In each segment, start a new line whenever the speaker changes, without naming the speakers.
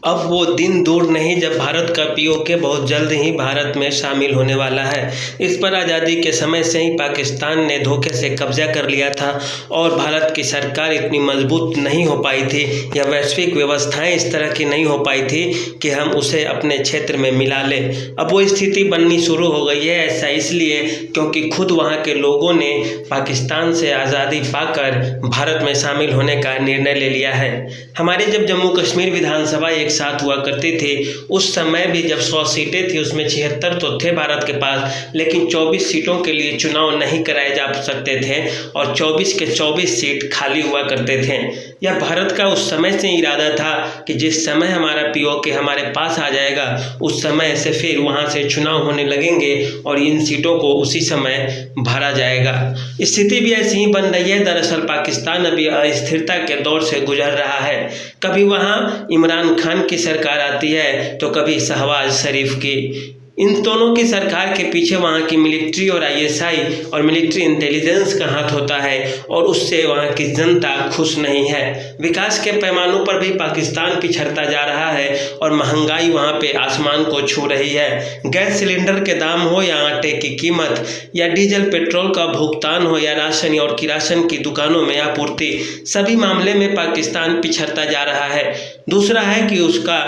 अब वो दिन दूर नहीं जब भारत का पीओके बहुत जल्द ही भारत में शामिल होने वाला है। इस पर आज़ादी के समय से ही पाकिस्तान ने धोखे से कब्जा कर लिया था और भारत की सरकार इतनी मजबूत नहीं हो पाई थी या वैश्विक व्यवस्थाएं इस तरह की नहीं हो पाई थी कि हम उसे अपने क्षेत्र में मिला लें। अब वो स्थिति बननी शुरू हो गई है। ऐसा इसलिए क्योंकि खुद वहाँ के लोगों ने पाकिस्तान से आज़ादी पाकर भारत में शामिल होने का निर्णय ले लिया है। हमारे जब जम्मू कश्मीर विधानसभा एक साथ हुआ करती थी, उस समय भी जब 100 सीटें थी उसमें 76 तो थे भारत के पास, लेकिन 24 सीटों के लिए चुनाव नहीं कराए जा सकते थे और 24 के 24 सीट खाली हुआ करते थे। यह भारत का उस समय से इरादा था कि जिस समय हमारा पीओके हमारे पास आ जाएगा उस समय से फिर वहाँ से चुनाव होने लगेंगे और इन सीटों को उसी समय भरा जाएगा। स्थिति भी ऐसी ही बन रही है। दरअसल पाकिस्तान अभी अस्थिरता के दौर से गुजर रहा है। कभी वहाँ इमरान खान की सरकार आती है तो कभी शहबाज शरीफ की। इन दोनों की सरकार के पीछे वहाँ की मिलिट्री और आईएसआई और मिलिट्री इंटेलिजेंस का हाथ होता है और उससे वहाँ की जनता खुश नहीं है। विकास के पैमानों पर भी पाकिस्तान पिछड़ता जा रहा है और महंगाई वहाँ पे आसमान को छू रही है। गैस सिलेंडर के दाम हो या आटे की कीमत या डीजल पेट्रोल का भुगतान हो या राशन और किरासन की दुकानों में आपूर्ति, सभी मामले में पाकिस्तान पिछड़ता जा रहा है। दूसरा है कि उसका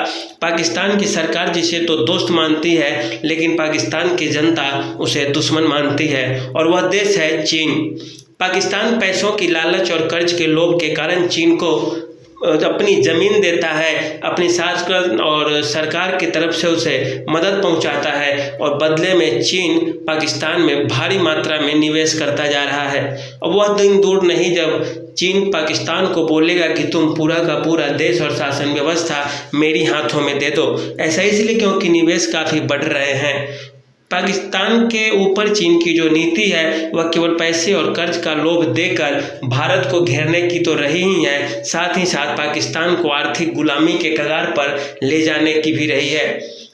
पाकिस्तान की सरकार जिसे तो दोस्त मानती है लेकिन पाकिस्तान की जनता उसे दुश्मन मानती है और वह देश है चीन। पाकिस्तान पैसों की लालच और कर्ज के लोभ के कारण चीन को अपनी ज़मीन देता है, अपनी शासन और सरकार की तरफ से उसे मदद पहुंचाता है और बदले में चीन पाकिस्तान में भारी मात्रा में निवेश करता जा रहा है। और वह दिन दूर नहीं जब चीन पाकिस्तान को बोलेगा कि तुम पूरा का पूरा देश और शासन व्यवस्था मेरी हाथों में दे दो। ऐसा इसलिए क्योंकि निवेश काफ़ी बढ़ रहे हैं। पाकिस्तान के ऊपर चीन की जो नीति है वह केवल पैसे और कर्ज का लोभ देकर भारत को घेरने की तो रही ही है, साथ ही साथ पाकिस्तान को आर्थिक गुलामी के कगार पर ले जाने की भी रही है।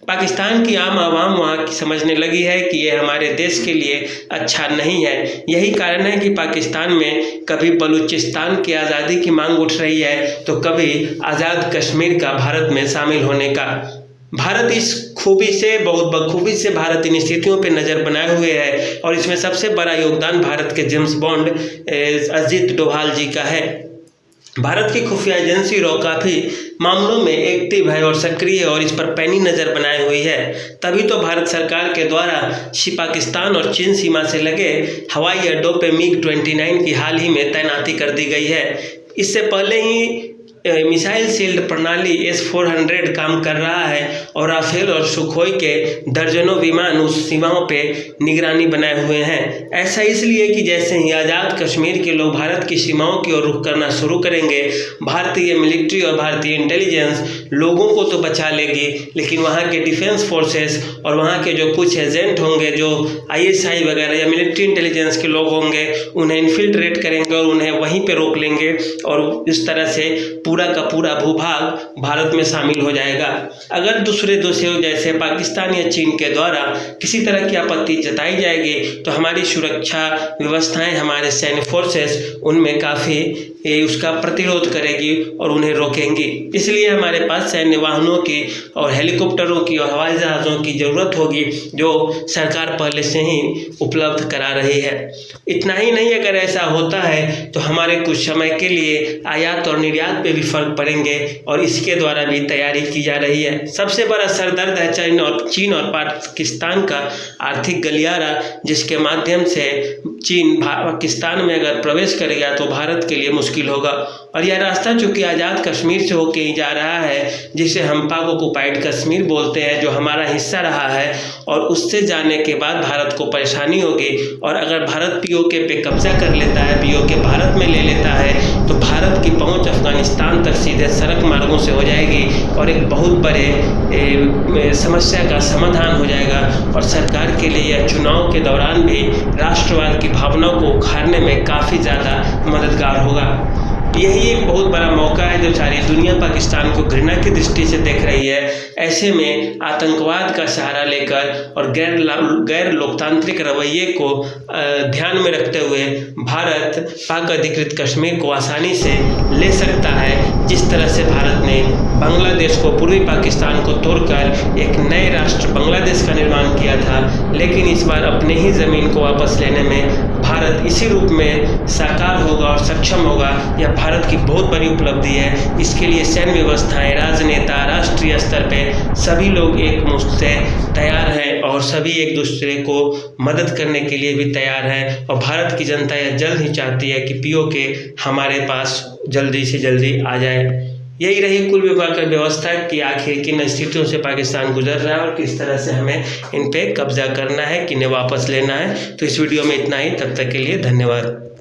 पाकिस्तान की आम आवाम वहाँ की समझने लगी है कि ये हमारे देश के लिए अच्छा नहीं है। यही कारण है कि पाकिस्तान में कभी बलूचिस्तान की आज़ादी की मांग उठ रही है तो कभी आज़ाद कश्मीर का भारत में शामिल होने का। भारत इस खूबी से बहुत बखूबी से भारत इन स्थितियों पर नज़र बनाए हुए है और इसमें सबसे बड़ा योगदान भारत के जेम्स बॉन्ड अजित डोभाल जी का है। भारत की खुफिया एजेंसी रॉ काफ़ी मामलों में एक्टिव है और सक्रिय है और इस पर पैनी नज़र बनाई हुई है। तभी तो भारत सरकार के द्वारा पाकिस्तान और चीन सीमा से लगे हवाई अड्डों पे MiG-29 की हाल ही में तैनाती कर दी गई है। इससे पहले ही मिसाइल शील्ड प्रणाली S-400 काम कर रहा है और राफेल और सुखोई के दर्जनों विमान उस सीमाओं पे निगरानी बनाए हुए हैं। ऐसा इसलिए कि जैसे ही आज़ाद कश्मीर के लोग भारत की सीमाओं की ओर रुख करना शुरू करेंगे, भारतीय मिलिट्री और भारतीय इंटेलिजेंस लोगों को तो बचा लेगी, लेकिन वहाँ के डिफेंस फोर्सेस और वहाँ के जो कुछ एजेंट होंगे जो ISI वगैरह या मिलिट्री इंटेलिजेंस के लोग होंगे उन्हें इन्फिल्ट्रेट करेंगे और उन्हें वहीं पर रोक लेंगे और इस तरह से पूरा का पूरा भूभाग भारत में शामिल हो जाएगा। अगर दूसरे देशों जैसे पाकिस्तान या चीन के द्वारा किसी तरह की आपत्ति जताई जाएगी तो हमारी सुरक्षा व्यवस्थाएं, हमारे सैन्य फोर्सेस उनमें काफ़ी उसका प्रतिरोध करेगी और उन्हें रोकेंगी। इसलिए हमारे पास सैन्य वाहनों की और हेलीकॉप्टरों की और हवाई जहाज़ों की ज़रूरत होगी जो सरकार पहले से ही उपलब्ध करा रही है। इतना ही नहीं, अगर ऐसा होता है तो हमारे कुछ समय के लिए आयात और निर्यात पे भी फर्क पड़ेंगे और इसके द्वारा भी तैयारी की जा रही है। सबसे बड़ा सरदर्द है चीन और पाकिस्तान का आर्थिक गलियारा, जिसके माध्यम से चीन पाकिस्तान में अगर प्रवेश करेगा तो भारत के लिए मुश्किल होगा। और यह रास्ता चूँकि आज़ाद कश्मीर से होके ही जा रहा है, जिसे हम पाक ऑक्युपाइड कश्मीर बोलते हैं, जो हमारा हिस्सा रहा है, और उससे जाने के बाद भारत को परेशानी होगी। और अगर भारत पीओके पे कब्जा कर लेता है, पीओके भारत में ले लेता है, तो भारत की पहुंच अफगानिस्तान तक सीधे सड़क मार्गों से हो जाएगी और एक बहुत बड़े समस्या का समाधान हो जाएगा। और सरकार के लिए यह चुनाव के दौरान भी राष्ट्रवाद की भावना को उखाड़ने में काफ़ी ज़्यादा मददगार होगा। यही एक बहुत बड़ा मौका है जब सारी दुनिया पाकिस्तान को घृणा की दृष्टि से देख रही है। ऐसे में आतंकवाद का सहारा लेकर और गैर लोकतांत्रिक रवैये को ध्यान में रखते हुए भारत पाक अधिकृत कश्मीर को आसानी से ले सकता है। जिस तरह से भारत ने बांग्लादेश को, पूर्वी पाकिस्तान को तोड़कर एक नए राष्ट्र बांग्लादेश का निर्माण किया था, लेकिन इस बार अपने ही ज़मीन को वापस लेने में भारत इसी रूप में साकार होगा और सक्षम होगा। यह भारत की बहुत बड़ी उपलब्धि है। इसके लिए सैन्य व्यवस्थाएं, राजनेता, राष्ट्रीय स्तर पे सभी लोग एक मुश्त से तैयार हैं और सभी एक दूसरे को मदद करने के लिए भी तैयार है। और भारत की जनता यह जल्द ही चाहती है कि POK हमारे पास जल्दी से जल्दी आ जाए। यही रही कुल विभाग की व्यवस्था कि आखिर किन स्थितियों से पाकिस्तान गुजर रहा है और किस तरह से हमें इन पे कब्जा करना है, किन्हें वापस लेना है। तो इस वीडियो में इतना ही, तब तक के लिए धन्यवाद।